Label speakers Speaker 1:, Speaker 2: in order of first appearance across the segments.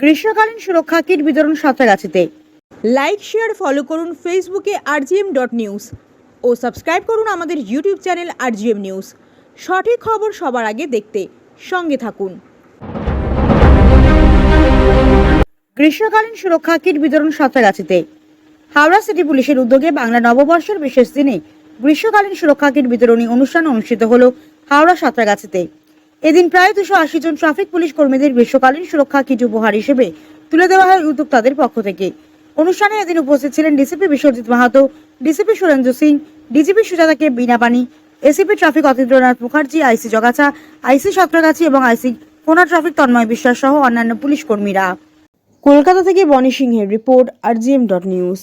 Speaker 1: গ্রীষ্মকালীন সুরক্ষা কিট বিতরণ সাঁতরাগাছিতে। লাইক শেয়ার ফলো করুন ফেসবুকে rgm.news ও সাবস্ক্রাইব করুন আমাদের ইউটিউব চ্যানেল rgm নিউজ। সঠিক খবর সবার আগে দেখতে সঙ্গে থাকুন। গ্রীষ্মকালীন সুরক্ষা কিট বিতরণ সাঁতরাগাছিতে। হাওড়া সিটি পুলিশের উদ্যোগে বাংলা নববর্ষের বিশেষ দিনে গ্রীষ্মকালীন সুরক্ষা কিট বিতরণী অনুষ্ঠান অনুষ্ঠিত হল হাওড়া সাঁতরাগাছিতে। এদিন প্রায় 280 জন ট্রাফিক পুলিশ কর্মীদের গ্রীষ্মকালীন সুরক্ষা কিট উপহার হিসেবে তুলে দেওয়া হয় উদ্যোক্তাদের পক্ষ থেকে। অনুষ্ঠানে এদিন উপস্থিত ছিলেন DCP Biswajit Mahato, DCP Surendra Singh, DGP Sujata K Binapani, ACP traffic Atindranath Mukherjee, IC Jagachha, IC Santragachhi এবং আইসি কোনা ট্রাফিক তন্ময় বিশ্বাস সহ অন্যান্য পুলিশ কর্মীরা। কলকাতা থেকে বনি সিংহের রিপোর্ট, rgm.news।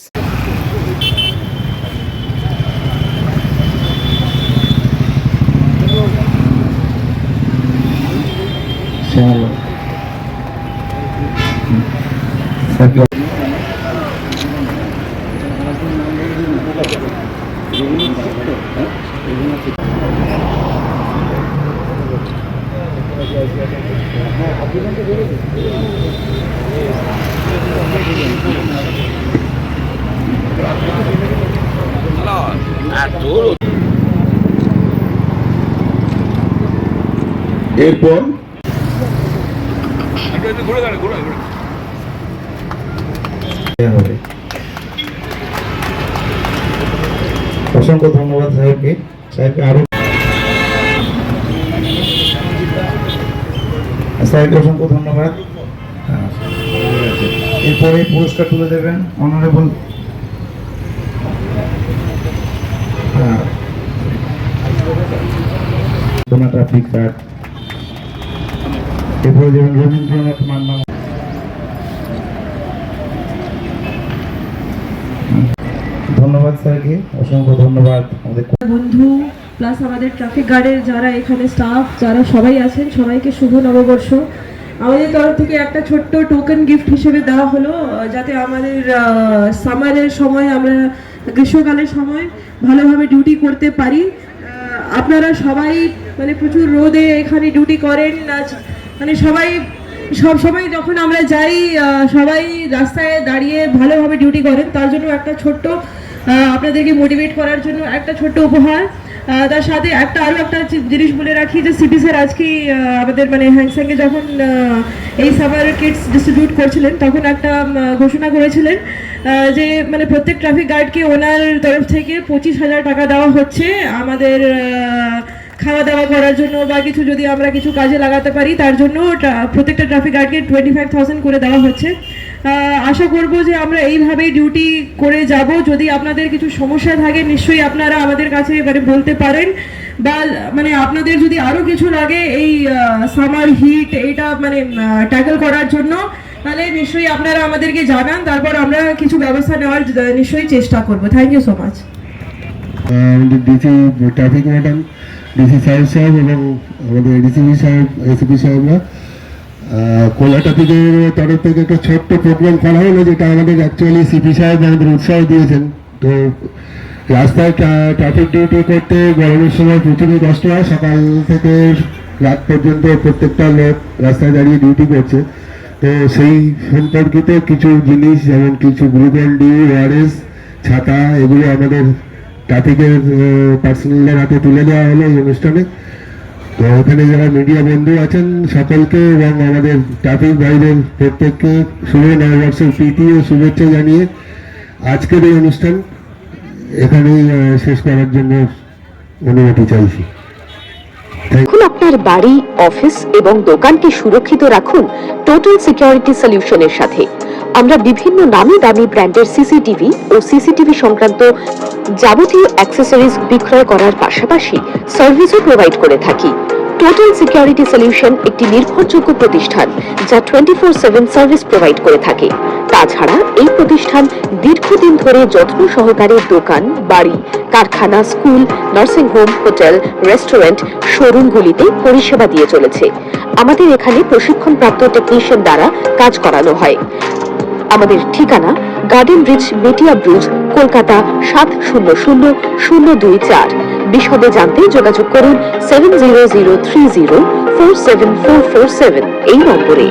Speaker 2: এরপর অসংখ্য ধন্যবাদ সাহেবকে আরো সাহেবকে অসংখ্য ধন্যবাদ। এরপরে পুরস্কার তুলে দেবেন অনারেবল কোনা ট্রাফিক স্যার। এরপরে দেবেন রবীন্দ্রনাথ মান্না। ধন্যবাদ স্যারকে, অসংখ্য ধন্যবাদ। আমাদের
Speaker 3: বন্ধু প্লাস আমাদের ট্রাফিক গার্ডের যারা এখানে স্টাফ যারা সবাই আছেন সবাইকে শুভ নববর্ষ। আমাদের তরফ থেকে একটা ছোট্ট টোকেন গিফট হিসেবে দেওয়া হলো, যাতে আমাদের সামারের সময় আমরা গ্রীষ্মকালের সময় ভালোভাবে ডিউটি করতে পারি। আপনারা সবাই মানে প্রচুর রোদে এখানে ডিউটি করেন, মানে সব সময় যখন আমরা যাই সবাই রাস্তায় দাঁড়িয়ে ভালোভাবে ডিউটি করেন, তার জন্য একটা ছোট্ট আপনাদেরকে মোটিভেট করার জন্য একটা ছোট্ট উপহার। তার সাথে আরও একটা জিনিস বলে রাখি যে সিপি স্যার আজকে আমাদের মানে হ্যাংস্যাংয়ে যখন এই সামার কিটস ডিস্ট্রিবিউট করছিলেন তখন একটা ঘোষণা করেছিলেন যে মানে প্রত্যেক ট্রাফিক গার্ডকে ওনার তরফ থেকে 25,000 টাকা দেওয়া হচ্ছে আমাদের খাওয়া দাওয়া করার জন্য বা কিছু যদি আমরা কিছু কাজে লাগাতে পারি তার জন্য প্রত্যেকটা ট্রাফিক গার্ডকে 25,000 করে দেওয়া হচ্ছে। আশা করব যে আমরা এইভাবেই ডিউটি করে যাব। যদি আপনাদের কিছু সমস্যা থাকে নিশ্চয়ই আপনারা আমাদের কাছে মানে বলতে পারেন, বা মানে আপনাদের যদি আরও কিছু লাগে এই সামার হিট এইটা মানে ট্যাকল করার জন্য, তাহলে নিশ্চয়ই আপনারা আমাদেরকে জানান, তারপর আমরা কিছু ব্যবস্থা নেওয়ার নিশ্চয়ই চেষ্টা করব। Thank you so much.
Speaker 2: DC traffic madam, DC সাহেব এবং আমাদের এডিসিপি সাহেব, এসিপি সাহেবরা কোলা ট্রাফিকের তরফ থেকে একটা ছোট্ট প্রোগ্রাম করা হলো, যেটা আমাদের অ্যাকচুয়ালি সিপি সাহেব আমাদের উৎসাহ দিয়েছেন। তো রাস্তায় ট্রাফিক ডিউটি করতে গরমের সময় প্রচুরই কষ্ট হয়, সকাল থেকে রাত পর্যন্ত প্রত্যেকটা লোক রাস্তায় দাঁড়িয়ে ডিউটি করছে। তো সেই সম্পর্কিত কিছু জিনিস যেমন কিছু গ্লুকন-ডি, ওআরএস, ছাতা এগুলো আমাদের ট্রাফিকের পার্সোনালদের হাতে তুলে দেওয়া হলো এই অনুষ্ঠানে। তো এখানে যারা মিডিয়া বন্ধু আছেন সকলকে এবং আমাদের ট্রাফিক ভাইদের প্রত্যেককে শুভ নববর্ষের প্রীতি ও শুভেচ্ছা জানিয়ে আজকের এই অনুষ্ঠান এখানেই শেষ করার জন্য অনুমতি চাইছি।
Speaker 4: এখন আপনার বাড়ি, অফিস এবং দোকানকে সুরক্ষিত রাখুন টোটাল সিকিউরিটি সলিউশনের সাথে। আমরা বিভিন্ন নামি দামি ব্র্যান্ডের সিসিটিভি ও সিসিটিভি সংক্রান্ত যাবতীয় অ্যাক্সেসরিজ বিক্রয় করার পাশাপাশি সার্ভিসও প্রোভাইড করে থাকি। টোটাল সিকিউরিটি সলিউশন একটি নির্ভরযোগ্য প্রতিষ্ঠান যা 24/7 সার্ভিস প্রোভাইড করে থাকে। তাছাড়া এই প্রতিষ্ঠান দীর্ঘদিন ধরে যত্ন সহকারে দোকান, বাড়ি, কারখানা, school, nursing home, hotel, restaurant, শোরুমগুলিতে পরিষেবা দিয়ে চলেছে। আমাদের এখানে প্রশিক্ষণপ্রাপ্ত টেকনিশিয়ান দ্বারা কাজ করানো হয়। আমাদের ঠিকানা গার্ডেন ব্রিজ, মেটিয়া ব্রিজ, কলকাতা 700024। বিশদে জানতে যোগাযোগ করুন 7003047447 এই নম্বরে।